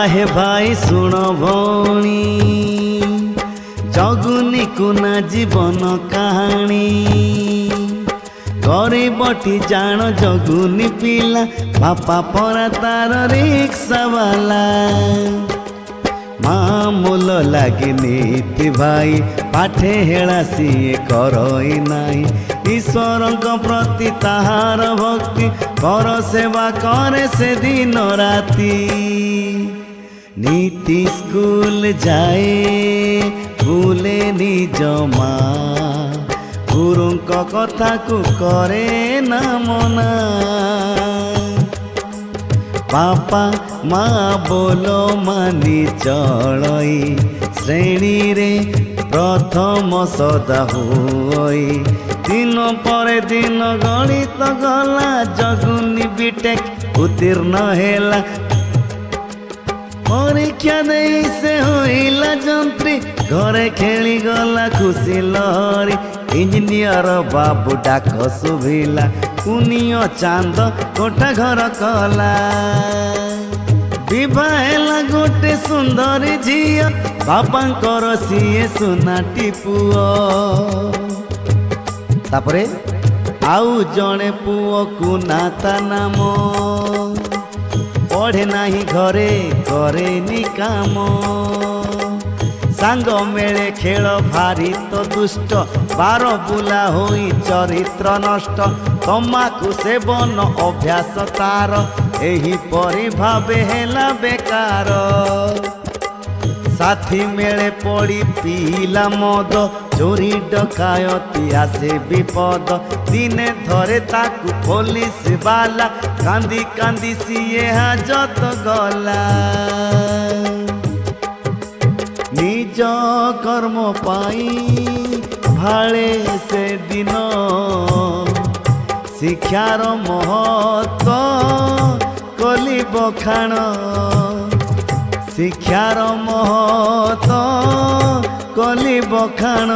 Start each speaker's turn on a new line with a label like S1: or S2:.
S1: हे भाई सुन भौणी जगुनी कुना जीवन कहानी गरीबटी जान जगुनी पिला बापा परा तार रिक्शा वाला मामूल लगी नीति भाई पाठे हेला सीए करई नाई ईश्वर प्रति ताहार भक्ति कर सेवा करे से दिन राति नीति स्कूल जाए भूले निज माँ गुरु कथा को करे ना मना बापा माँ बोलो मानी चलई श्रेणी रे प्रथम सदा हुई दिन पर दिन गणित गला जगुनी बीटेक उत्तीर्ण हेला परीक्षा दे से होइला जंत्री घरे खेली गला खुशी लहरी इंजीनियर बाबू डाक सुभिला कुनियो चांद कोठा घर कला विवाहेला गोटे सुंदरी झियो बापांकर सीए सुनाटी पुओ तापरे आउ जणे पुओ कुनाता नाम पढ़े नाही घरे करे नी काम सांग मेले खेल भारी तो दुष्ट बार बुला होई चरित्र नष्ट तमाकू सेवन अभ्यास तार एही परि भावे हेला बेकार साथी मेले पड़ी पीला मद चोरी डकायती आसे विपद दिने धरे ताकू पुलिस वाला कांदी कांदी सीए हाजत गला निज कर्म पाई भाले से दिन शिक्षार महत्व कली बखाण शिक्षार महत्व कली बखाण।